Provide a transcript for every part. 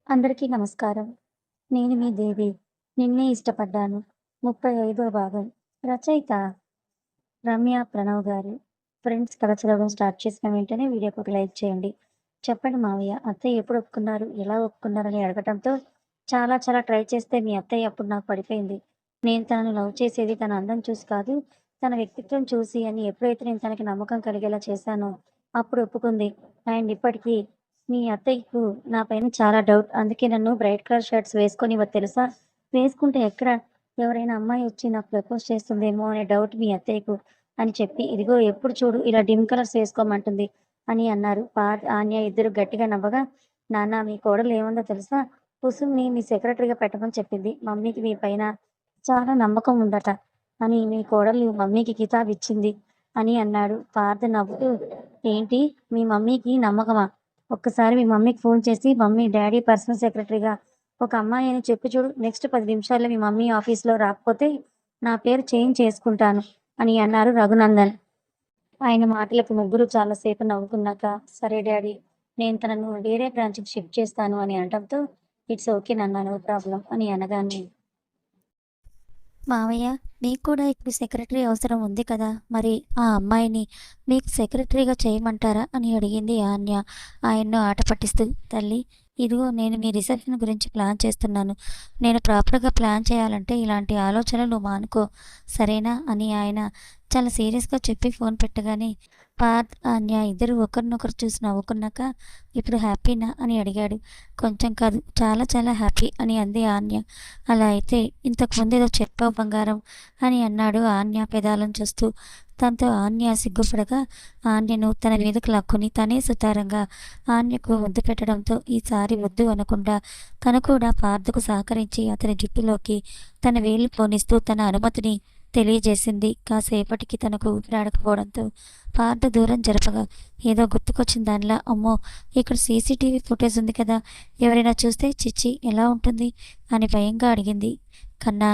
అందరికీ నమస్కారం. నేను మీ దేవి. నిన్నే ఇష్టపడ్డాను. 35వ భాగం. రచయిత రమ్య ప్రణవ్ గారు. ఫ్రెండ్స్ కథ చదవడం స్టార్ట్ చేసిన వెంటనే వీడియోకి ఒక లైక్ చేయండి. చెప్పండి మావయ్య, అత్తయ్య ఎప్పుడు ఒప్పుకున్నారు? ఎలా ఒప్పుకున్నారని అడగటంతో చాలా చాలా ట్రై చేస్తే మీ అత్తయ్య అప్పుడు నాకు పడిపోయింది. నేను తనను లవ్ చేసేది తన అందం చూసి కాదు, తన వ్యక్తిత్వం చూసి అని ఎప్పుడైతే నేను తనకి నమ్మకం కలిగేలా చేశానో అప్పుడు ఒప్పుకుంది. అండ్ ఇప్పటికి మీ అత్తయ్యకు నా పైన చాలా డౌట్. అందుకే నన్ను బ్రైట్ కలర్ షర్ట్స్ వేసుకోనివ్వదు తెలుసా? వేసుకుంటే ఎక్కడ ఎవరైనా అమ్మాయి వచ్చి నాకు ప్రపోజ్ చేస్తుందేమో అనే డౌట్ మీ అత్తయ్యకు అని చెప్పి, ఇదిగో ఎప్పుడు చూడు ఇలా డిమ్ కలర్స్ వేసుకోమంటుంది అని అన్నారు. పార్థ్, ఆన్య ఇద్దరు గట్టిగా నవ్వగా, నాన్న మీ కోడలు ఏముందో తెలుసా? కుసుమ్‌ని మీ సెక్రటరీగా పెట్టమని చెప్పింది. మమ్మీకి మీ పైన చాలా నమ్మకం ఉందట అని మీ కోడలు మమ్మీకి కితాబ్ ఇచ్చింది అని అన్నాడు. పార్థ్ నవ్వుతూ, ఏంటి మీ మమ్మీకి నమ్మకమా? ఒక్కసారి మీ మమ్మీకి ఫోన్ చేసి మమ్మీ డాడీ పర్సనల్ సెక్రటరీగా ఒక అమ్మాయి అని చెప్పి చూడు. నెక్స్ట్ 10 నిమిషాల్లో మీ మమ్మీ ఆఫీస్‌లో రాకపోతే నా పేరు చేంజ్ చేసుకుంటాను అని అన్నారు రఘునందన్. ఆయన మాటలకు ముగ్గురు చాలా సేపు నవ్వుకున్నాక, సరే డాడీ, నేను తనను వేరే బ్రాంచ్‌కి షిఫ్ట్ చేస్తాను అని అనటంతో, ఇట్స్ ఓకే నాన్న, నో ప్రాబ్లమ్ అని అనగానే, మావయ్య, మీకు కూడా ఇప్పుడు సెక్రటరీ అవసరం ఉంది కదా! మరి ఆ అమ్మాయిని మీకు సెక్రటరీగా చేయమంటారా? అని అడిగింది ఆన్య ఆయన్ను ఆట పట్టిస్తూ. తల్లి, ఇదిగో నేను మీ రిసెప్షన్ గురించి ప్లాన్ చేస్తున్నాను. నేను ప్రాపర్‌గా ప్లాన్ చేయాలంటే ఇలాంటి ఆలోచనలు నువ్వు మానుకో. సరేనా? అని ఆయన చాలా సీరియస్‌గా చెప్పి ఫోన్ పెట్టగానే పార్థ్, ఆన్య ఇద్దరూ ఒకరినొకరు చూసి నవ్వుకున్నాక, ఇప్పుడు హ్యాపీనా? అని అడిగాడు. కొంచెం కాదు, చాలా చాలా హ్యాపీ అని అంది ఆన్య. అలా అయితే ఇంతకు ముందేదో చెప్పావు బంగారం అని అన్నాడు ఆన్య పెదాలను చూస్తూ. దాంతో ఆన్య సిగ్గుపడగా ఆన్యను తన మీదకు లాక్కుని తనే సుతారంగా ఆన్యకు ముద్దు పెట్టడంతో ఈసారి వద్దు అనకుండా తను కూడా పార్థకు సహకరించి అతని జుట్టులోకి తన వేలు పోనిస్తూ తన అనుమతిని తెలియజేసింది. కాసేపటికి తనకు ఊపిరాడకపోవడంతో పార్థ దూరం జరపగా ఏదో గుర్తుకొచ్చిన దానిలా, అమ్మో, ఇక్కడ సీసీటీవీ ఫుటేజ్ ఉంది కదా, ఎవరైనా చూస్తే చిచ్చి ఎలా ఉంటుంది అని భయంగా అడిగింది. కన్నా,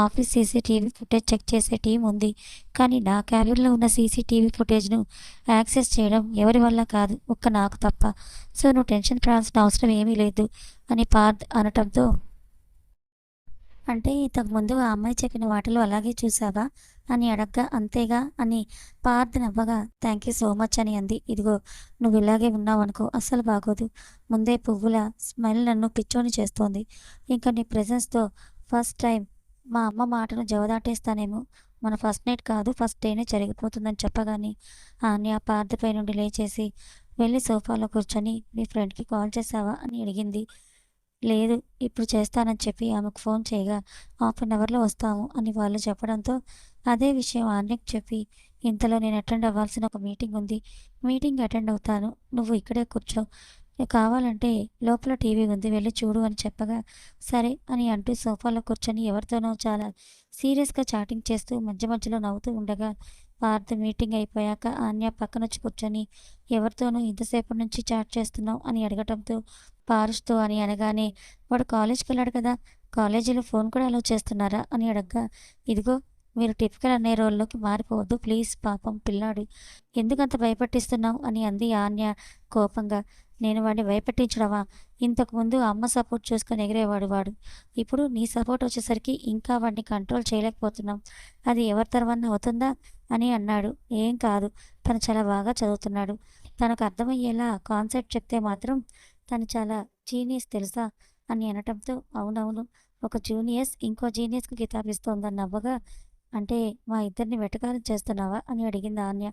ఆఫీస్ సీసీటీవీ ఫుటేజ్ చెక్ చేసే టీం ఉంది, కానీ నా క్యాబిన్లో ఉన్న సీసీటీవీ ఫుటేజ్ను యాక్సెస్ చేయడం ఎవరి వల్ల కాదు, ఒక్క నాకు తప్ప. సో నువ్వు టెన్షన్ పడాల్సిన అవసరం ఏమీ లేదు అని పార్థ్ అనటంతో, అంటే ఇంతకుముందు ఆ అమ్మాయి చెప్పిన మాటలు అలాగే చూసావా అని అడగ్గా, అంతేగా అని పార్థ్ నవ్వగా, థ్యాంక్ యూ సో మచ్ అని అంది. ఇదిగో, నువ్వు ఇలాగే ఉన్నావనుకో అస్సలు బాగోదు. ముందే పువ్వుల స్మెల్ నన్ను పిచ్చోని చేస్తోంది. ఇంకా నీ ప్రెజెన్స్తో ఫస్ట్ టైం మా అమ్మ మాటను జవదాటేస్తానేమో. మన ఫస్ట్ నైట్ కాదు, ఫస్ట్ డేనే జరిగిపోతుందని చెప్పగానే ఆన్య పార్థ్ పై నుండి లేచేసి వెళ్ళి సోఫాలో కూర్చొని, మీ ఫ్రెండ్కి కాల్ చేసావా అని అడిగింది. లేదు, ఇప్పుడు చేస్తానని చెప్పి ఆమెకు ఫోన్ చేయగా, హాఫ్ అన్ అవర్లో వస్తాము అని వాళ్ళు చెప్పడంతో అదే విషయం ఆన్యకు చెప్పి, ఇంతలో నేను అటెండ్ అవ్వాల్సిన ఒక మీటింగ్ ఉంది, మీటింగ్ అటెండ్ అవుతాను, నువ్వు ఇక్కడే కూర్చో, కావాలంటే లోపల టీవీ ఉంది, వెళ్ళి చూడు అని చెప్పగా, సరే అని అంటూ సోఫాలో కూర్చొని ఎవరితోనో చాలా సీరియస్గా చాటింగ్ చేస్తూ మధ్య మధ్యలో నవ్వుతూ ఉండగా, పార్థ్ మీటింగ్ అయిపోయాక ఆన్య పక్కనొచ్చి కూర్చొని, ఎవరితోనూ ఇంతసేపటి నుంచి చాట్ చేస్తున్నావు అని అడగటంతో పారుస్తూ అని అనగానే, వాడు కాలేజ్కి వెళ్ళాడు కదా, కాలేజీలో ఫోన్ కూడా అలౌ చేస్తున్నారా అని అడగ్గా, ఇదిగో, మీరు టిపికల్ అనే రోల్లోకి మారిపోవద్దు ప్లీజ్, పాపం పిల్లాడు, ఎందుకంత భయపెట్టిస్తున్నావు అని అంది ఆన్య కోపంగా. నేను వాడిని భయపెట్టించడమా? ఇంతకుముందు అమ్మ సపోర్ట్ చూసుకొని ఎగిరేవాడు వాడు, ఇప్పుడు నీ సపోర్ట్ వచ్చేసరికి ఇంకా వాడిని కంట్రోల్ చేయలేకపోతున్నాం. అది ఎవరి తర్వాన్న అవుతుందా అని అన్నాడు. ఏం కాదు, తను చాలా బాగా చదువుతున్నాడు, తనకు అర్థమయ్యేలా కాన్సెప్ట్ చెప్తే మాత్రం తను చాలా జీనియస్ తెలుసా అని అనటంతో, అవునవును, ఒక జూనియస్ ఇంకో జీనియస్కి కితాబిస్తోందని నవ్వగా, అంటే మా ఇద్దరిని వెటకారం చేస్తున్నావా అని అడిగింది ఆన్య.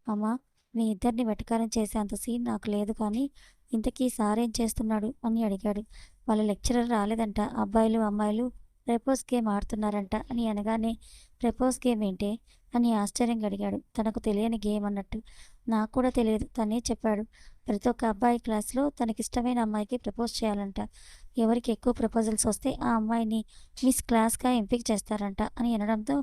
అమ్మా, మీ ఇద్దరిని వెటకారం చేసే అంత సీన్ నాకు లేదు, కానీ ఇంతకీ సారేం చేస్తున్నాడు అని అడిగాడు. వాళ్ళ లెక్చరర్ రాలేదంట, అబ్బాయిలు అమ్మాయిలు ప్రపోజ్ గేమ్ ఆడుతున్నారంట అని అనగానే, ప్రపోజ్ గేమ్ ఏంటే అని ఆశ్చర్యంగా అడిగాడు, తనకు తెలియని గేమ్ అన్నట్టు. నాకు కూడా తెలియదు, తనే చెప్పాడు. ప్రతి ఒక్క అబ్బాయి క్లాస్లో తనకిష్టమైన అమ్మాయికి ప్రపోజ్ చేయాలంట, ఎవరికి ఎక్కువ ప్రపోజల్స్ వస్తే ఆ అమ్మాయిని మిస్ క్లాస్గా ఎంపిక చేస్తారంట అని అనడంతో,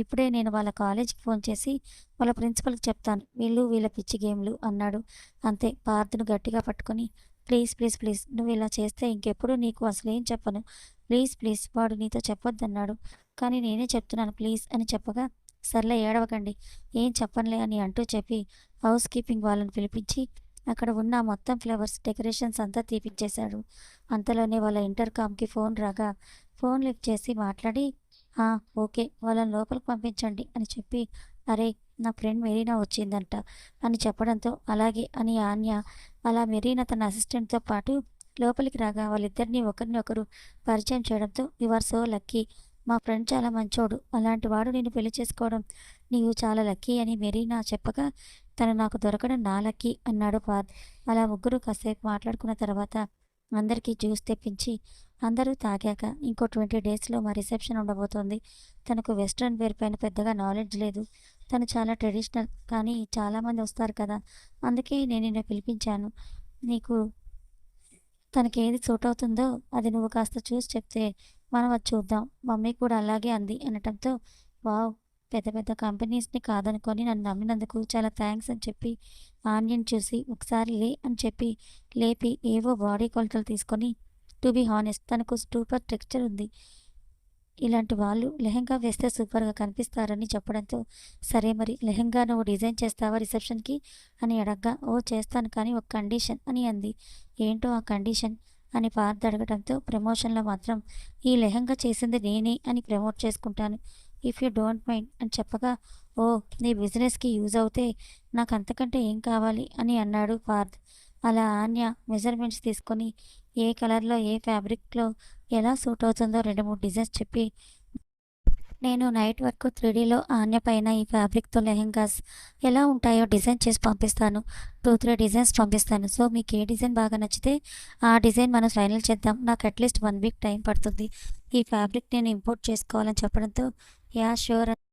ఇప్పుడే నేను వాళ్ళ కాలేజీకి ఫోన్ చేసి వాళ్ళ ప్రిన్సిపల్కి చెప్తాను, వీళ్ళు వీళ్ళ పిచ్చి గేమ్లు అన్నాడు. అంతే పార్థ్ను గట్టిగా పట్టుకొని, ప్లీజ్ ప్లీజ్ ప్లీజ్, నువ్వు ఇలా చేస్తే ఇంకెప్పుడు నీకు అసలేం చెప్పను, ప్లీజ్ ప్లీజ్, వాడు నీతో చెప్పొద్దన్నాడు, కానీ నేనే చెప్తున్నాను ప్లీజ్ అని చెప్పగా, సర్లే ఏడవకండి, ఏం చెప్పనులే అని అంటూ చెప్పి హౌస్ కీపింగ్ వాళ్ళని పిలిపించి, అక్కడ ఉన్న మొత్తం ఫ్లవర్స్ డెకరేషన్స్ అంతా తీపిచ్చేశాడు. అంతలోనే వాళ్ళ ఇంటర్కామ్కి ఫోన్ రాగా ఫోన్ లిఫ్ట్ చేసి మాట్లాడి, "ఆ, ఓకే, వాళ్ళని లోపలికి పంపించండి" అని చెప్పి, "అరే, నా ఫ్రెండ్ మెరీనా వచ్చిందంట" అని చెప్పడంతో అలాగే అని ఆన్య అలా మెరీనా తన అసిస్టెంట్తో పాటు లోపలికి రాగా వాళ్ళిద్దరినీ ఒకరిని ఒకరు పరిచయం చేయడంతో, "యు ఆర్ సో లక్కీ, మా ఫ్రెండ్ చాలా మంచోడు, అలాంటి వాడు నేను పెళ్లి చేసుకోవడం నీవు చాలా లక్కీ" అని మెరీనా చెప్పగా, "తను నాకు దొరకడం నా లక్కీ" అన్నాడు పార్థ్. అలా ముగ్గురు కాసేపు మాట్లాడుకున్న తర్వాత అందరికీ జ్యూస్ తెప్పించి అందరూ తాగాక, "ఇంకో 20 డేస్లో మా రిసెప్షన్ ఉండబోతోంది. తనకు వెస్ట్రన్ వేర్ పైన పెద్దగా నాలెడ్జ్ లేదు. తను చాలా ట్రెడిషనల్, కానీ చాలామంది వస్తారు కదా, అందుకే నేను నిన్ను పిలిపించాను. నీకు తనకేది సూట్ అవుతుందో అది నువ్వు కాస్త చూసి చెప్తే మనం అది చూద్దాం. మమ్మీ కూడా అలాగే అంది" అనటంతో, "వావ్! పెద్ద పెద్ద కంపెనీస్ని కాదనుకొని నన్ను నమ్మినందుకు చాలా థ్యాంక్స్" అని చెప్పి ఆన్యని చూసి, "ఒకసారి లే" అని చెప్పి లేపి ఏవో బాడీ కొలతలు తీసుకొని, "టు బీ హానెస్ట్, తనకు సూపర్ టెక్స్చర్ ఉంది. ఇలాంటి వాళ్ళు లెహెంగా వేస్తే సూపర్‌గా కనిపిస్తారని" చెప్పడంతో, "సరే మరి లెహెంగా నువ్వు డిజైన్ చేస్తావా రిసెప్షన్‌కి" అని అడగ్గా, "ఓ, చేస్తాను, కానీ ఒక కండిషన్" అని అంది. "ఏంటో ఆ కండిషన్" అని పార్థ్ అడగడంతో, "ప్రమోషన్‌లో మాత్రం ఈ లెహెంగా చేసింది నేనే అని ప్రమోట్ చేసుకుంటాను. ఇఫ్ యూ డోంట్ మైండ్" అని చెప్పగా, "ఓ, నీ బిజినెస్‌కి యూజ్ అవుతే నాకు అంతకంటే ఏం కావాలి" అని అన్నాడు పార్థ్. అలా ఆన్య మెజర్మెంట్స్ తీసుకొని ఏ కలర్‌లో ఏ ఫ్యాబ్రిక్‌లో ఎలా సూట్ అవుతుందో 2, 3 డిజైన్స్ చెప్పి, "నేను నైట్ వరకు 3Dలో ఆన్య పైన ఈ ఫ్యాబ్రిక్‌తో లెహెంగాస్ ఎలా ఉంటాయో డిజైన్ చేసి పంపిస్తాను. 2, 3 డిజైన్స్ పంపిస్తాను. సో మీకు ఏ డిజైన్ బాగా నచ్చితే ఆ డిజైన్ మనం ఫైనల్ చేద్దాం. నాకు అట్‌లీస్ట్ 1 వీక్ టైం పడుతుంది. ఈ ఫ్యాబ్రిక్ నేను ఇంపోర్ట్ చేసుకోవాలని" చెప్పడంతో, "యాహ్! ష్యూర్" అని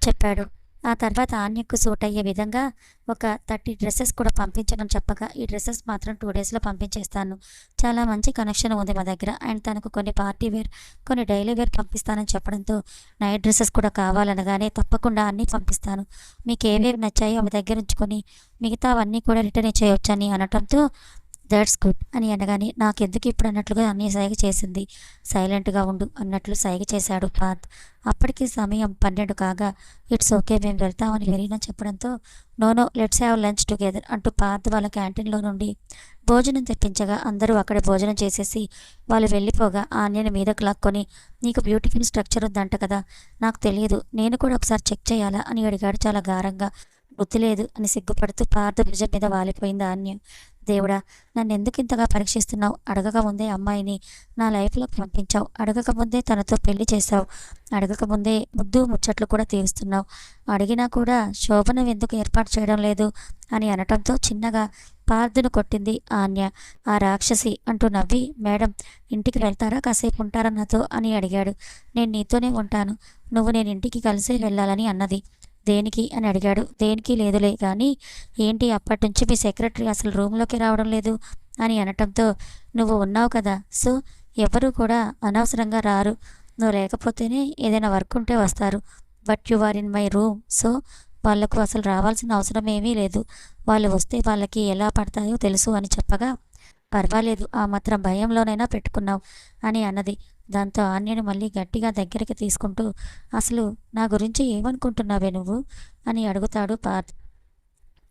చెప్పాడు. ఆ తర్వాత ఆన్యకు సూట్ అయ్యే విధంగా ఒక 30 డ్రెసెస్ కూడా పంపించమని చెప్పగా, "ఈ డ్రెసెస్ మాత్రం 2 డేస్‌లో పంపించేస్తాను. చాలా మంచి కలెక్షన్ ఉంది మా దగ్గర. అండ్ తనకు కొన్ని పార్టీ వేర్, కొన్ని డైలీ వేర్ పంపిస్తానని" చెప్పడంతో, "నైట్ డ్రెసెస్ కూడా కావాలనగానే, తప్పకుండా అన్నీ పంపిస్తాను. మీకు ఏవేవి నచ్చాయో అవి దగ్గర ఉంచుకొని మిగతావన్నీ కూడా రిటర్న్ ఇచ్చేయొచ్చని" అనటంతో, "దట్స్ గుడ్" అని అనగానే, "నాకెందుకు ఇప్పుడు" అన్నట్లుగా అన్నీ సైగ చేసింది. "సైలెంట్‌గా ఉండు" అన్నట్లు సైగ చేశాడు పార్థ్. అప్పటికి సమయం 12 కాగా, "ఇట్స్ ఓకే, మేము వెళ్తామని" మెరీనా చెప్పడంతో, "no no, let's have lunch together" అంటూ పార్థ్ వాళ్ళ క్యాంటీన్‌లో నుండి భోజనం తెప్పించగా అందరూ అక్కడే భోజనం చేసేసి వాళ్ళు వెళ్ళిపోగా, ఆన్యని మీదకు లాక్కొని, "నీకు బ్యూటిఫుల్ స్ట్రక్చర్ ఉందంట కదా, నాకు తెలియదు, నేను కూడా ఒకసారి చెక్ చేయాలా" అని అడిగాడు చాలా గారంగా. "బుద్ధి లేదు" అని సిగ్గుపడుతూ పార్థ్ భుజం మీద వాలిపోయింది ఆన్య. "దేవుడా, నన్నెందుకు ఇంతగా పరీక్షిస్తున్నావు? అడగకముందే అమ్మాయిని నా లైఫ్‌లోకి పంపించావు. అడగకముందే తనతో పెళ్లి చేశావు. అడగకముందే ముద్దు ముచ్చట్లు కూడా తీరుస్తున్నావు. అడిగినా కూడా శోభనం ఎందుకు ఏర్పాటు చేయడం లేదు" అని అనటంతో చిన్నగా పార్థ్‌ను కొట్టింది ఆన్య. "ఆ రాక్షసి" అంటూ నవ్వి, "మేడం, ఇంటికి వెళ్తారా, కాసేపు ఉంటారా నాతో" అని అడిగాడు. "నేను నీతోనే ఉంటాను. నువ్వు నేను ఇంటికి కలిసే వెళ్ళాలని" అన్నది. "దేనికి" అని అడిగాడు. "దేనికి లేదులే గానీ, ఏంటి అప్పటినుంచి మీ సెక్రటరీ అసలు రూమ్‌లోకి రావడం లేదు" అని అనటంతో, "నువ్వు ఉన్నావు కదా, సో ఎవరు కూడా అనవసరంగా రారు. నువ్వు లేకపోతేనే ఏదైనా వర్క్ ఉంటే వస్తారు. But you are in my room, so వాళ్లకు అసలు రావాల్సిన అవసరం ఏమీ లేదు. వాళ్ళు వస్తే వాళ్ళకి ఎలా పడతాయో తెలుసు" అని చెప్పగా, "పర్వాలేదు, ఆ మాత్రం భయంలోనైనా పెట్టుకున్నావు" అని అన్నది. దాంతో ఆన్యను మళ్ళీ గట్టిగా దగ్గరికి తీసుకుంటూ, "అసలు నా గురించి ఏమనుకుంటున్నావే నువ్వు" అని అడుగుతాడు పార్థ్.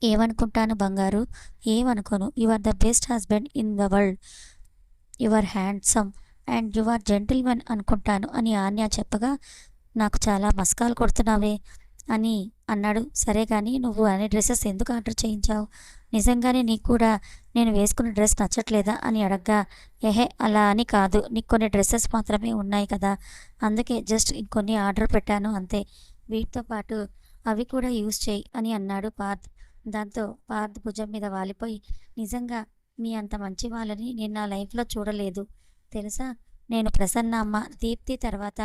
"ఏమనుకుంటాను బంగారు, ఏమనుకోను. You are the best husband in the world. You are handsome and you are gentlemen అనుకుంటాను" అని ఆన్య చెప్పగా, "నాకు చాలా మస్కాలు కొడుతున్నావే" అని అన్నాడు. "సరే గానీ, నువ్వు అన్ని డ్రెసెస్ ఎందుకు ఆర్డర్ చేయించావు? నిజంగానే నీకు కూడా నేను వేసుకున్న డ్రెస్ నచ్చట్లేదా" అని అడగ్గా, "ఎహే, అలా అని కాదు. నీకు కొన్ని డ్రెస్సెస్ మాత్రమే ఉన్నాయి కదా, అందుకే జస్ట్ ఇంకొన్ని ఆర్డర్ పెట్టాను అంతే. వీటితో పాటు అవి కూడా యూజ్ చెయ్యి" అని అన్నాడు పార్థ్. దాంతో పార్థ్ భుజం మీద వాలిపోయి, "నిజంగా మీ అంత మంచి వాళ్ళని నేను నా లైఫ్‌లో చూడలేదు. తెలుసా, నేను ప్రసన్న అమ్మ, దీప్తి తర్వాత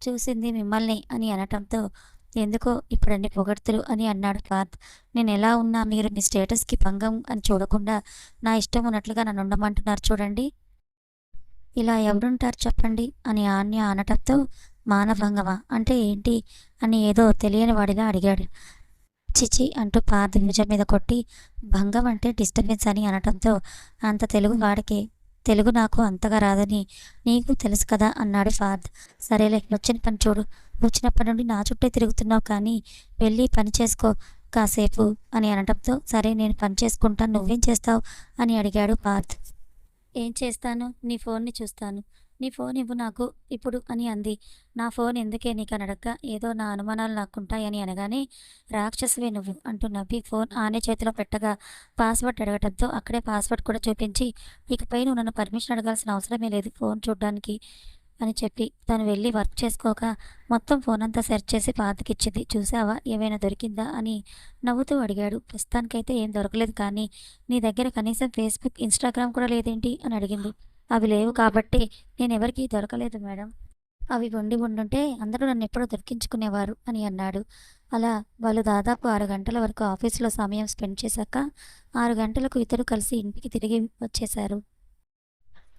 చూసింది మిమ్మల్ని" అని అనటంతో, "ఎందుకో ఇప్పుడన్ని పొగడ్తలు" అని అన్నాడు పార్థ్. "నేనెలా ఉన్నా మీరు మీ స్టేటస్‌కి భంగం అని చూడకుండా నా ఇష్టం ఉన్నట్లుగా నన్నుండమంటున్నారు చూడండి. ఇలా ఎవరుంటారు చెప్పండి" అని ఆన్య అనటంతో, "మానభంగమా? అంటే ఏంటి" అని ఏదో తెలియని వాడిలా అడిగాడు. "ఛీ" అంటూ పార్థ్ భుజం మీద కొట్టి, "భంగం అంటే డిస్టర్బెన్స్" అని అనటంతో, "అంత తెలుగు వాడికే, తెలుగు నాకు అంతగా రాదని నీకు తెలుసు కదా" అన్నాడు పార్థ్. "సరేలే, వచ్చిన పని చూడు. వచ్చినప్పటి నుండి నా చుట్టే తిరుగుతున్నావు, కానీ వెళ్ళి పని చేసుకో. కాసేపు అని అనటంతో, సరే నేను పని చేసుకుంటాను, నువ్వేం చేస్తావు అని అడిగాడు పార్థ్. ఏం చేస్తాను? నీ ఫోన్ని చూస్తాను. నీ ఫోన్ ఇవ్వు నాకు ఇప్పుడు అని అంది. నా ఫోన్ ఎందుకే నీకని అడగ్గా, ఏదో నా అనుమానాలు నాకుంటాయని అనగానే, రాక్షసివే నువ్వు అంటూ నవ్వి ఫోన్ ఆనే చేతిలో పెట్టగా పాస్వర్డ్ అడగటంతో అక్కడే పాస్వర్డ్ కూడా చూపించి, ఇకపై నువ్వు నన్ను పర్మిషన్ అడగాల్సిన అవసరమే లేదు ఫోన్ చూడ్డానికి అని చెప్పి తను వెళ్ళి వర్క్ చేసుకోక మొత్తం ఫోన్ అంతా సెర్చ్ చేసి పాతకిచ్చింది. చూసావా ఏమైనా దొరికిందా అని నవ్వుతూ అడిగాడు. ప్రస్తుతానికైతే ఏం దొరకలేదు, కానీ నీ దగ్గర కనీసం ఫేస్బుక్, ఇన్స్టాగ్రామ్ కూడా లేదేంటి అని అడిగింది. అవి లేవు కాబట్టి నేనెవరికీ దొరకలేదు మేడం. అవి ఉండుంటే అందరూ నన్నెప్పుడో దొరికించుకునేవారు అని అన్నాడు. అలా వాళ్ళు దాదాపు 6 గంటల వరకు ఆఫీసులో సమయం స్పెండ్ చేశాక 6 గంటలకు ఇద్దరూ కలిసి ఇంటికి తిరిగి వచ్చేశారు.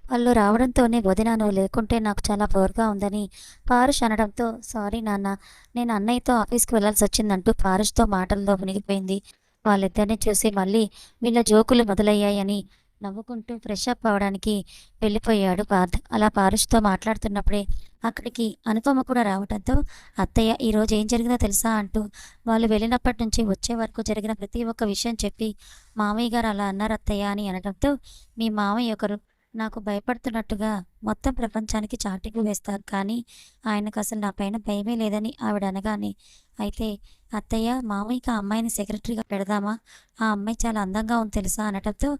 వాళ్ళు రావడంతోనే వదిన నువ్వు లేకుంటే నాకు చాలా బోర్‌గా ఉందని పారుష్ అనడంతో, సారీ నాన్న, నేను అన్నయ్యతో ఆఫీస్‌కి వెళ్ళాల్సొచ్చిందంటూ పారుష్‌తో మాటల్లో మునిగిపోయింది. వాళ్ళిద్దరిని చూసి మళ్ళీ వీళ్ళ జోకులు మొదలయ్యాయని నవ్వుకుంటూ ఫ్రెష్ అప్ అవ్వడానికి వెళ్ళిపోయాడు పార్థ్. అలా పారుష్‌తో మాట్లాడుతున్నప్పుడే అక్కడికి అనుపమ కూడా రావడంతో, అత్తయ్య ఈరోజు ఏం జరిగిందో తెలుసా అంటూ వాళ్ళు వెళ్ళినప్పటి నుంచి వచ్చే వరకు జరిగిన ప్రతి ఒక్క విషయం చెప్పి, మామయ్య గారు అలా అన్నారు అత్తయ్య అని అనడంతో, మీ మామయ్య ఒకరు నాకు భయపడుతున్నట్టుగా మొత్తం ప్రపంచానికి చాటింపు వేస్తారు, కానీ ఆయనకు అసలు నా పైన భయమే లేదని ఆవిడ అనగానే, అయితే అత్తయ్య మామయ్యకి ఆ అమ్మాయిని సెక్రటరీగా పెడదామా, ఆ అమ్మాయి చాలా అందంగా ఉంది తెలుసా అనటంతో,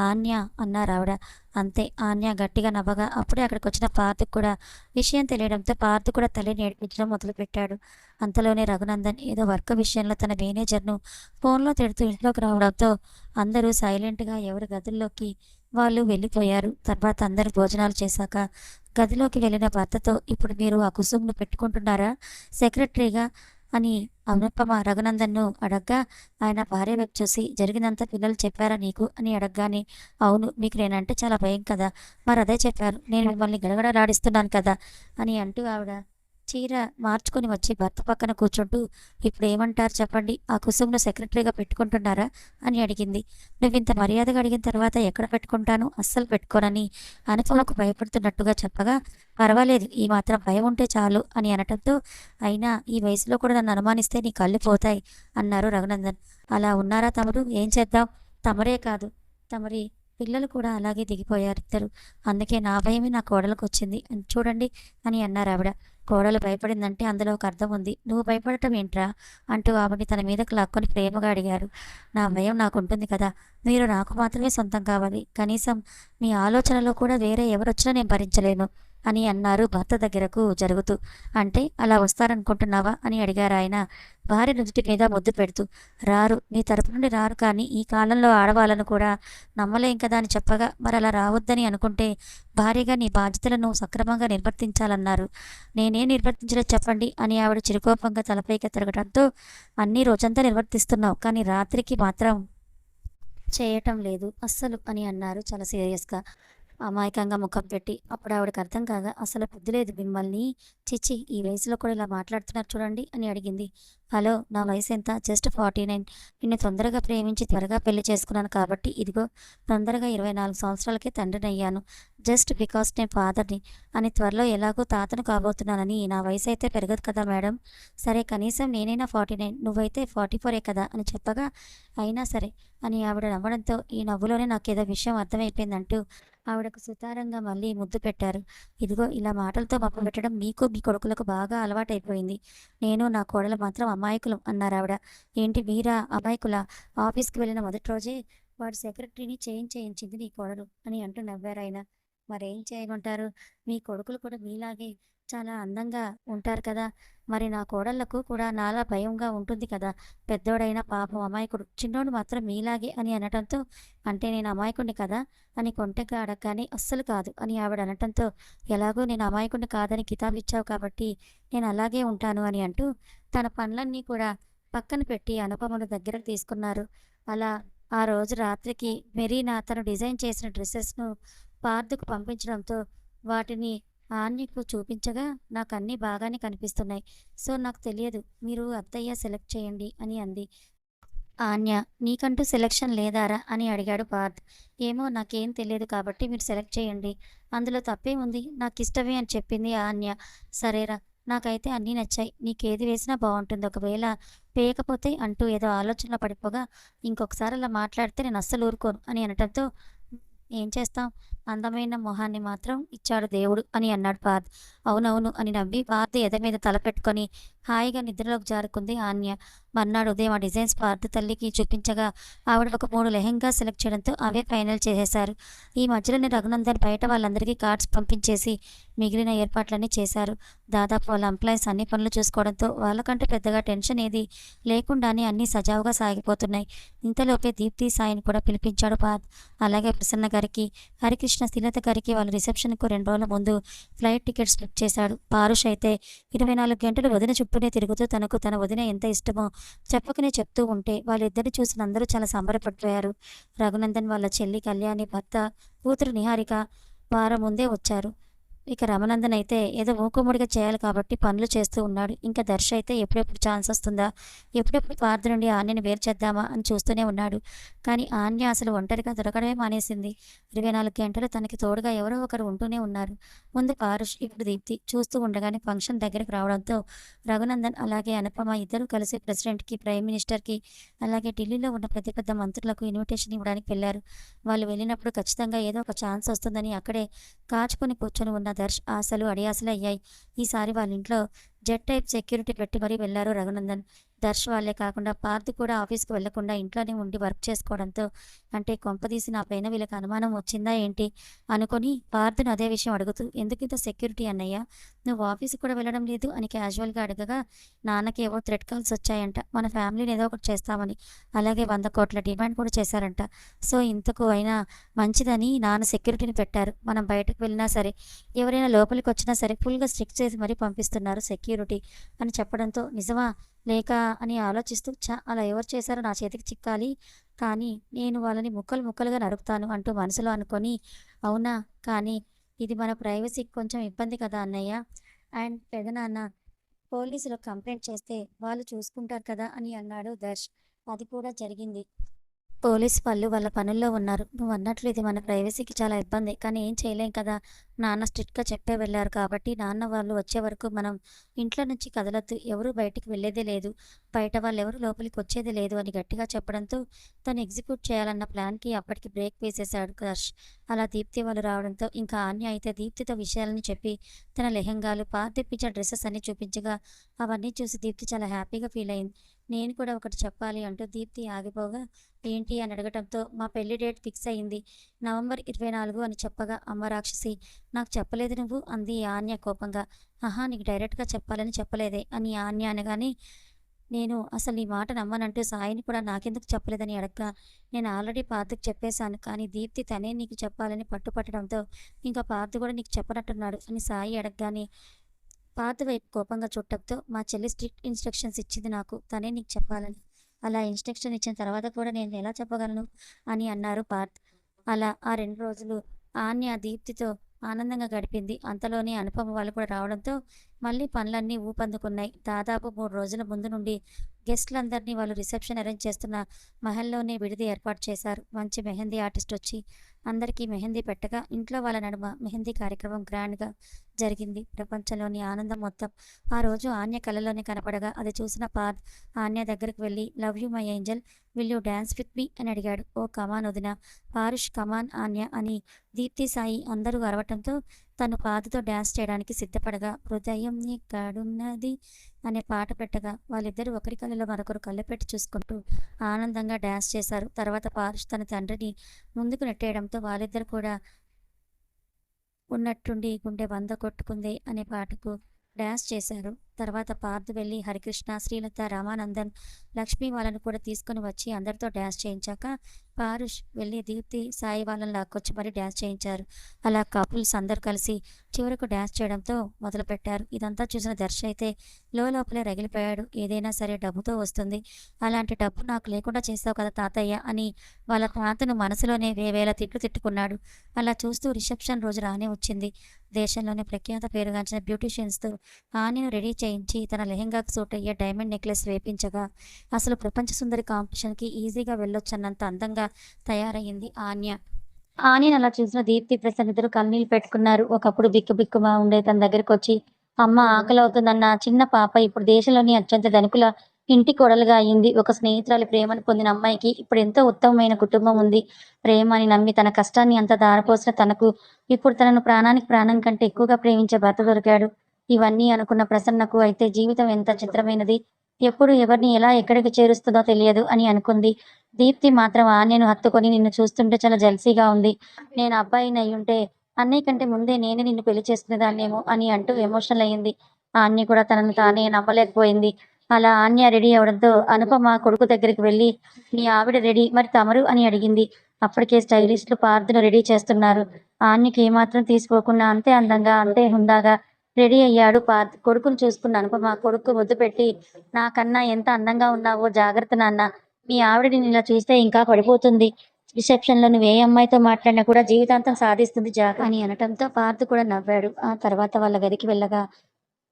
ఆన్య అన్నారు ఆవిడ. అంతే, ఆన్య గట్టిగా నవ్వగా అప్పుడే అక్కడికి వచ్చిన పార్థ్ కూడా విషయం తెలియడంతో పార్థ్ కూడా తల్లిని ఏడిపించడం మొదలుపెట్టాడు. అంతలోనే రఘునందన్ ఏదో వర్క్ విషయంలో తన మేనేజర్ను ఫోన్లో తిడుతూ ఇంట్లోకి రావడంతో అందరూ సైలెంట్గా ఎవరి గదుల్లోకి వాళ్ళు వెళ్ళిపోయారు. తర్వాత అందరూ భోజనాలు చేశాక గదిలోకి వెళ్ళిన భర్తతో, ఇప్పుడు మీరు ఆ కుసుమ్‌ను పెట్టుకుంటున్నారా సెక్రటరీగా అని అనుపమ రఘునందన్‌ను అడగ్గా, ఆయన భార్య వైపు చూసి, జరిగిందంతా పిల్లలు చెప్పారా నీకు అని అడగగానే, అవును, మీకు నేనంటే చాలా భయం కదా, మరదే చెప్పారు, నేను మిమ్మల్ని గడగడలాడిస్తున్నాను కదా అని అంటూ ఆవిడ చీర మార్చుకొని వచ్చి భర్త పక్కన కూర్చుంటూ, ఇప్పుడేమంటారు చెప్పండి, ఆ కుసుమ్‌ను సెక్రటరీగా పెట్టుకుంటున్నారా అని అడిగింది. నువ్వింత మర్యాదగా అడిగిన తర్వాత ఎక్కడ పెట్టుకుంటాను, అస్సలు పెట్టుకోనని అనుపమకు భయపడుతున్నట్టుగా చెప్పగా, పర్వాలేదు, ఈ మాత్రం భయం ఉంటే చాలు అని అనటంతో, అయినా ఈ వయసులో కూడా నన్ను అనుమానిస్తే నీ కళ్ళు పోతాయి అన్నారు రఘునందన్. అలా ఉన్నారా తమరు, ఏం చేద్దాం, తమరే కాదు తమరి పిల్లలు కూడా అలాగే దిగిపోయారిద్దరు. అందుకే నా భయమే నా కోడలికొచ్చింది అని చూడండి అని అన్నారావిడ. కోడలు భయపడిందంటే అందులో ఒక అర్థం ఉంది. నువ్వు భయపడటం ఏంట్రా అంటూ ఆవిడని తన మీదకు లాక్కొని ప్రేమగా అడిగారు. నా భయం నాకుంటుంది కదా, మీరు నాకు మాత్రమే సొంతం కావాలి, కనీసం మీ ఆలోచనలో కూడా వేరే ఎవరొచ్చినా నేను భరించలేను అని అన్నారు భర్త దగ్గరకు జరుగుతూ. అంటే అలా వస్తారనుకుంటున్నావా అని అడిగారాయన భార్య నుదుటి మీద ముద్దు పెడుతూ. రారు, నీ తరపు నుండి రారు, కానీ ఈ కాలంలో ఆడవాళ్ళను కూడా నమ్మలేం కదా అని చెప్పగా, మరలా రావద్దని అనుకుంటే భార్యగా నీ బాధ్యతలను సక్రమంగా నిర్వర్తించాలన్నారు. నేనేం నిర్వర్తించలేదు చెప్పండి అని ఆవిడ చిరుకోపంగా తలపైకి తిరగడంతో, అన్నీ రోజంతా నిర్వర్తిస్తున్నావు, కానీ రాత్రికి మాత్రం చేయటం లేదు అస్సలు అని అన్నారు చాలా సీరియస్‌గా. అమాయకంగా ముఖం పెట్టి. అప్పుడు ఆవిడకి అర్థం కాగా, అసలు బుద్ధి లేదు మిమ్మల్ని, చిచ్చి ఈ వయసులో కూడా ఇలా మాట్లాడుతున్నారు చూడండి అని అడిగింది. హలో, నా వయసు ఎంత, జస్ట్ 49. నిన్ను తొందరగా ప్రేమించి త్వరగా పెళ్లి చేసుకున్నాను కాబట్టి ఇదిగో తొందరగా 24 సంవత్సరాలకే తండ్రినయ్యాను. జస్ట్ బికాస్ నేను ఫాదర్ని అని, త్వరలో ఎలాగో తాతను కాబోతున్నానని. నా వయసు అయితే పెరగదు కదా మేడం, సరే కనీసం నేనైనా 49, నువ్వైతే 44 కదా అని చెప్పగా, అయినా సరే అని ఆవిడ నవ్వడంతో ఈ నవ్వులోనే నాకేదో విషయం అర్థమైపోయిందంటూ ఆవిడకు సుతారంగా మళ్ళీ ముద్దు పెట్టారు. ఇదిగో ఇలా మాటలతో మభ్యపెట్టడం మీకు మీ కొడుకులకు బాగా అలవాటైపోయింది. నేను నా కోడలు మాత్రం అమాయకులం అన్నారావిడ. ఏంటి మీరా అమాయకులా, ఆఫీస్‌కి వెళ్ళిన మొదటి రోజే వాడి సెక్రటరీని చేయించింది నీ కోడలు అని అంటూ నవ్వారాయన. మరేం చేయమంటారు, మీ కొడుకులు కూడా మీలాగే చాలా అందంగా ఉంటారు కదా, మరి నా కోడళ్ళకు కూడా నాలా భయంగా ఉంటుంది కదా, పెద్దోడైనా పాపం అమాయకుడు, చిన్నోడు మాత్రం మీలాగే అని అనటంతో, అంటే నేను అమాయకుడిని కదా అని కొంటెగా అడగగానే, అస్సలు కాదు అని ఆవిడ అనటంతో, ఎలాగో నేను అమాయకుడిని కాదని కితాబిచ్చావు కాబట్టి నేను అలాగే ఉంటాను అని అంటూ తన పనులన్నీ కూడా పక్కన పెట్టి అనుపమను దగ్గరకు తీసుకున్నారు. అలా ఆ రోజు రాత్రికి మెరీనా తను డిజైన్ చేసిన డ్రెస్సెస్‌ను పార్థ్‌కు పంపించడంతో వాటిని ఆన్యకు చూపించగా, నాకన్నీ బాగానే కనిపిస్తున్నాయి, సో నాకు తెలియదు, మీరు అత్తయ్య సెలెక్ట్ చేయండి అని అంది. ఆన్య, నీకంటూ సెలక్షన్ లేదారా అని అడిగాడు పార్థ్. ఏమో నాకేం తెలియదు కాబట్టి మీరు సెలెక్ట్ చేయండి, అందులో తప్పేముంది, నాకిష్టమే అని చెప్పింది ఆన్య. సరేరా, నాకైతే అన్నీ నచ్చాయి. నీకేది వేసినా బావుంటుంది. ఒకవేళ వేయకపోతే అంటూ ఏదో ఆలోచనలో పడిపోగా, ఇంకొకసారి అలా మాట్లాడితే నేను అస్సలు ఊరుకోను అని అనటంతో, "హ్మ్. ఏం చేస్తాం? అందమైన మొహాన్ని మాత్రం ఇచ్చాడు దేవుడు" అని అన్నాడు పార్థ్. అవునవును అని నవ్వి పార్థ్ ఎద మీద తల పెట్టుకొని హాయిగా నిద్రలోకి జారుకుంది ఆన్య. మర్నాడు ఉదయం ఆ డిజైన్స్ పార్థ్ తల్లికి చూపించగా ఆవిడ ఒక 3 లెహెంగాస్ సెలెక్ట్ చేయడంతో అవే ఫైనల్ చేసేశారు. ఈ మధ్యలోనే రఘునందన్ బయట వాళ్ళందరికీ కార్డ్స్ పంపించేసి మిగిలిన ఏర్పాట్లన్నీ చేశారు. దాదాపు వాళ్ళ ఎంప్లాయీస్ అన్ని పనులు చూసుకోవడంతో వాళ్ళకంటే పెద్దగా టెన్షన్ ఏది లేకుండానే అన్నీ సజావుగా సాగిపోతున్నాయి. ఇంతలోపే దీప్తి, సాయిని కూడా పిలిపించాడు పార్థ్. అలాగే ప్రసన్న గారికి, హరికృష్ణ, శ్రీలత గారికి వాళ్ళ రిసెప్షన్‌కు 2 రోజుల ముందు ఫ్లైట్ టికెట్స్ బుక్ చేశాడు. పారుష్ అయితే 24 గంటలు వదిన చుట్టూనే తిరుగుతూ తనకు తన వదిన ఎంత ఇష్టమో చెప్పకనే చెప్తూ ఉంటే వాళ్ళిద్దరిని చూసిన అందరూ చాలా సంబరపడిపోయారు. రఘునందన్ వాళ్ళ చెల్లి కళ్యాణి, భర్త, కూతురు నిహారిక వారం ముందే వచ్చారు. ఇక రమనందన్ అయితే ఏదో మూకుమ్మడిగా చేయాలి కాబట్టి పనులు చేస్తూ ఉన్నాడు. ఇంకా దర్శ అయితే ఎప్పుడెప్పుడు ఛాన్స్ వస్తుందా? ఎప్పుడెప్పుడు పార్థ నుండి ఆన్యని వేరు చేద్దామా అని చూస్తూనే ఉన్నాడు. కానీ ఆన్య అసలు ఒంటరిగా దొరకడమే మానేసింది. 24 గంటలు తనకి తోడుగా ఎవరో ఒకరు ఉంటూనే ఉన్నారు. ముందు పారుష్, ఇప్పుడు దీప్తి. చూస్తూ ఉండగానే ఫంక్షన్ దగ్గరికి రావడంతో రఘునందన్ అలాగే అనుపమ ఇద్దరూ కలిసి ప్రెసిడెంట్‌కి, ప్రైమ్ మినిస్టర్‌కి అలాగే ఢిల్లీలో ఉన్న పెద్ద పెద్ద మంత్రులకు ఇన్విటేషన్ ఇవ్వడానికి వెళ్లారు. వాళ్ళు వెళ్ళినప్పుడు ఖచ్చితంగా ఏదో ఒక ఛాన్స్ వస్తుందని అక్కడే కాచుకొని కూర్చొని ఉన్న దర్శ్ ఆశలు అడియాసలు అయ్యాయి. ఈసారి వాళ్ళ ఇంట్లో జెడ్ టైప్ సెక్యూరిటీ పెట్టి మరీ వెళ్లారు రఘునందన్. దర్శ్ వాళ్ళే కాకుండా పార్థ్ కూడా ఆఫీస్‌కి వెళ్లకుండా ఇంట్లోనే ఉండి వర్క్ చేసుకోవడంతో, అంటే కొంపదీసి నా పైన వీళ్ళకి అనుమానం వచ్చిందా ఏంటి అనుకొని పార్థ్‌ని అదే విషయం అడుగుతూ, "ఎందుకింత సెక్యూరిటీ అన్నయ్య? నువ్వు ఆఫీస్‌కి కూడా వెళ్ళడం లేదు" అని క్యాజువల్‌గా అడగగా, నాన్నకి ఏవో థ్రెట్ కాల్స్ వచ్చాయంట. మన ఫ్యామిలీని ఏదో ఒకటి చేస్తామని. అలాగే 100,00,00,000 డిమాండ్ కూడా చేశారంట. సో, ఇంతకు అయినా మంచిదని నాన్న సెక్యూరిటీని పెట్టారు. మనం బయటకు వెళ్ళినా సరే, ఎవరైనా లోపలికొచ్చినా సరే ఫుల్‌గా స్ట్రిక్ట్ చేసి మరీ పంపిస్తున్నారు సెక్యూరిటీ అని చెప్పడంతో, నిజమా? లేక అని ఆలోచిస్తూ, అలా ఎవరు చేశారో నా చేతికి చిక్కాలి. కానీ నేను వాళ్ళని ముక్కలు ముక్కలుగా నరుకుతాను అంటూ మనసులో అనుకొని, అవునా? కానీ ఇది మన ప్రైవసీకి కొంచెం ఇబ్బంది కదా అన్నయ్య. అండ్ పెదనాన్న పోలీసులకు కంప్లెయింట్ చేస్తే వాళ్ళు చూసుకుంటారు కదా అని అన్నాడు దర్శ్. అది కూడా జరిగింది. పోలీస్ వాళ్ళు వాళ్ళ పనుల్లో ఉన్నారు. నువ్వన్నట్లు ఇది మన ప్రైవసీకి చాలా ఇబ్బంది. కానీ ఏం చేయలేం కదా! నాన్న స్ట్రిక్ట్‌గా చెప్పే వెళ్లారు కాబట్టి, నాన్న వాళ్ళు వచ్చే వరకు మనం ఇంట్లో నుంచి కదలొద్దు. ఎవరు బయటికి వెళ్ళేదే లేదు. బయట వాళ్ళెవరు లోపలికి వచ్చేది లేదు అని గట్టిగా చెప్పడంతో, తను ఎగ్జిక్యూట్ చేయాలన్న ప్లాన్‌కి అప్పటికి బ్రేక్ వేసేశాడు క్రష్. అలా దీప్తి వాళ్ళు రావడంతో ఇంకా ఆన్య అయితే దీప్తితో విషయాలని చెప్పి, తన లెహెంగాలు, పాతిప్పించిన డ్రెసెస్ అన్నీ చూపించగా, అవన్నీ చూసి దీప్తి చాలా హ్యాపీగా ఫీల్ అయింది. నేను కూడా ఒకటి చెప్పాలి అంటూ దీప్తి ఆగిపోగా, ఏంటి అని అడగటంతో, మా పెళ్లి డేట్ ఫిక్స్ అయింది. నవంబర్ 24 అని చెప్పగా, అమ్మ రాక్షసి! నాకు చెప్పలేదు నువ్వు అంది ఆన్య కోపంగా. ఆహా! నీకు డైరెక్ట్‌గా చెప్పాలని చెప్పలేదే అని ఆన్య అనగానే, నేను అసలు నీ మాట నమ్మనంటూ సాయిని కూడా నాకెందుకు చెప్పలేదని అడగ్గా, నేను ఆల్రెడీ పార్థ్‌కి చెప్పేశాను. కానీ దీప్తి తనే నీకు చెప్పాలని పట్టుపట్టడంతో, ఇంకా పార్థ్ కూడా నీకు చెప్పనట్టున్నాడు అని సాయి అడగగానే, పార్థ్ వైపు కోపంగా చూడటంతో, మా చెల్లి స్ట్రిక్ట్ ఇన్‌స్ట్రక్షన్స్ ఇచ్చింది నాకు. తనే నీకు చెప్పాలని. అలా ఇన్‌స్ట్రక్షన్ ఇచ్చిన తర్వాత కూడా నేను ఎలా చెప్పగలను అని అన్నారు పార్థ్. అలా ఆ 2 రోజులు ఆన్య దీప్తితో ఆనందంగా గడిపింది. అంతలోనే అనుపమ వాళ్ళు కూడా రావడంతో మళ్ళీ పనులన్నీ ఊపందుకున్నాయి. దాదాపు 3 రోజుల ముందు నుండి గెస్ట్‌లందరినీ వాళ్ళు రిసెప్షన్ అరేంజ్ చేస్తున్న మహల్‌లోనే విడిది ఏర్పాటు చేశారు. మంచి మెహందీ ఆర్టిస్ట్ వచ్చి అందరికీ మెహందీ పెట్టగా, ఇంట్లో వాళ్ళ నడుమ మెహందీ కార్యక్రమం గ్రాండ్‌గా జరిగింది. ప్రపంచంలోని ఆనందం మొత్తం ఆ రోజు ఆన్య కళ్ళలోనే కనపడగా, అది చూసిన పార్థ్ ఆన్య దగ్గరికి వెళ్ళి, love you my angel, will you dance with me అని అడిగాడు. ఓ కమాన్ వదినా, పారుష్ కమాన్ ఆన్య అని దీప్తి, సాయి అందరూ అరవటంతో తను పార్థతో డాన్స్ చేయడానికి సిద్ధపడగా, హృదయం ఎక్కడున్నది అనే పాట పెట్టగా, వాళ్ళిద్దరూ ఒకరి కళ్ళలో మరొకరు కళ్ళు పెట్టి చూసుకుంటూ ఆనందంగా డాన్స్ చేశారు. తర్వాత పారుష్ తన తండ్రిని ముందుకు నెట్టేయడంతో వాళ్ళిద్దరు కూడా ఉన్నట్టుండి గుండె వంద కొట్టుకుంది అనే పాటకు డాన్స్ చేశారు. తర్వాత పార్థ్ వెళ్ళి హరికృష్ణ, శ్రీలత, రామానందన్, లక్ష్మి వాళ్ళని కూడా తీసుకొని వచ్చి అందరితో డాన్స్ చేయించాక, పారుష్ వెళ్ళి దీప్తి, సాయి వాళ్ళని లాక్కొచ్చి మరీ డాన్స్ చేయించారు. అలా కపుల్స్ అందరూ కలిసి చివరకు డాన్స్ చేయడంతో మొదలుపెట్టారు. ఇదంతా చూసిన దర్శ అయితే లోపలే రగిలిపోయాడు. ఏదైనా సరే డబ్బుతో వస్తుంది. అలాంటి డబ్బు నాకు లేకుండా చేస్తావు కదా తాతయ్య అని వాళ్ళ తాతను మనసులోనే వేవేల తిట్లు తిట్టుకున్నాడు. అలా చూస్తూ రిసెప్షన్ రోజు రానే వచ్చింది. దేశంలోనే ప్రఖ్యాత పేరుగాంచిన బ్యూటీషియన్స్‌తో ఆన్యను రెడీ చేయించి తన లెహెంగాకు సూట్ అయ్యే డైమండ్ నెక్లెస్ వేపించగా, అసలు ప్రపంచ సుందరి కాంపిటీషన్‌కి ఈజీగా వెళ్ళొచ్చన్నంత అందంగా తయారయింది ఆన్య. ఆన్యను అలా చూసిన దీప్తి, ప్రసన్న ఇద్దరు కన్నీళ్లు పెట్టుకున్నారు. ఒకప్పుడు బిక్కుబిక్కుగా ఉండే తన దగ్గరకొచ్చి, అమ్మ ఆకలవుతుందన్న చిన్న పాప ఇప్పుడు దేశంలోని అత్యంత ధనికుల ఇంటి కోడలుగా అయింది. ఒక స్నేహితురాలి ప్రేమను పొందిన అమ్మాయికి ఇప్పుడు ఎంతో ఉత్తమమైన కుటుంబం ఉంది. ప్రేమ అని నమ్మి తన కష్టాన్ని అంతా ధారపోసిన తనకు ఇప్పుడు తనను ప్రాణానికి ప్రాణం కంటే ఎక్కువగా ప్రేమించే భర్త దొరికాడు. ఇవన్నీ అనుకున్న ప్రసన్నకు అయితే జీవితం ఎంత చిత్రమైనది. ఎప్పుడు ఎవరిని ఎలా ఎక్కడికి చేరుస్తుందో తెలియదు అని అనుకుంది. దీప్తి మాత్రం ఆన్యను హత్తుకొని నిన్ను చూస్తుంటే చాలా జెలసీగా ఉంది. నేను అబ్బాయినయ్యుంటే అన్నయ్య కంటే ముందే నేనే నిన్ను పెళ్లి చేసుకునేదాన్నేమో అని అంటూ ఎమోషనల్ అయింది. ఆన్య కూడా తనను తానే నమ్మలేకపోయింది. అలా ఆన్య రెడీ అవ్వడంతో అనుపమ కొడుకు దగ్గరికి వెళ్లి, "నీ ఆవిడ రెడీ, మరి తమరు?" అని అడిగింది. అప్పటికే స్టైలిస్టులు పార్థును రెడీ చేస్తున్నారు. ఆన్యకి ఏమాత్రం తీసిపోకుండా అంతే అందంగా, అంతే హుందాగా రెడీ అయ్యాడు పార్థ్. కొడుకును చూసుకున్న అనుపమ కొడుక్కు ముద్దు పెట్టి, "నాకన్నా ఎంత అందంగా ఉన్నావో జాగ్రత్త నాన్న. మీ ఆవిడ నిన్నిలా చూస్తే ఇంకా పడిపోతుంది. రిసెప్షన్‌లో నువ్వు ఏ అమ్మాయితో మాట్లాడినా కూడా జీవితాంతం సాధిస్తుంది అని అనటంతో పార్థ్ కూడా నవ్వాడు. ఆ తర్వాత వాళ్ళ గదికి వెళ్ళగా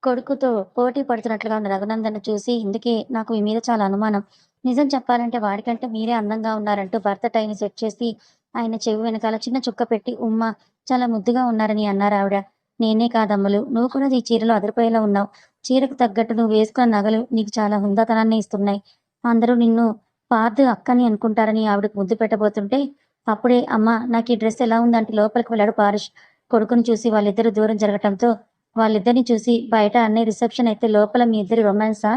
కొడుకుతో పోటీ పడుతున్నట్లుగా ఉన్న రఘునందన్‌ను చూసి, "ఇందుకే నాకు మీ మీద చాలా అనుమానం. నిజం చెప్పాలంటే వాడికంటే మీరే అందంగా ఉన్నారంటూ" భర్త టైని సెట్ చేసి ఆయన చెవి వెనకాల చిన్న చుక్క పెట్టి, "ఉమ్మ చాలా ముద్దుగా ఉన్నారని" అన్నారావిడ. "నేనే కాదమ్ములు, నువ్వు కూడా ఈ చీరలో అదిరిపోయేలా ఉన్నావు. చీరకు తగ్గట్టు నువ్వు వేసుకున్న నగలు నీకు చాలా హుందాతనాన్ని ఇస్తున్నాయి. అందరూ నిన్ను పార్థ్ అక్కని అనుకుంటారని" ఆవిడకు ముద్దు పెట్టబోతుంటే, అప్పుడే "అమ్మ నాకీ డ్రెస్ ఎలా ఉందంటే" లోపలికి వెళ్ళాడు పారుష్. కొడుకుని చూసి వాళ్ళిద్దరూ దూరం జరగటంతో వాళ్ళిద్దరిని చూసి, "బయట అన్నయ్య రిసెప్షన్ అయితే లోపల మీ ఇద్దరి రొమాన్సా?"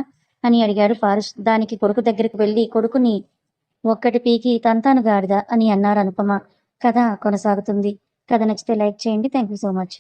అని అడిగాడు పారుష్. దానికి కొడుకు దగ్గరికి వెళ్లి కొడుకుని ఒక్కటి పీకి తంతాను గాడిద అని అన్నారనుపమ. కథ కొనసాగుతుంది. కథ నచ్చితే లైక్ చేయండి. Thank you so much.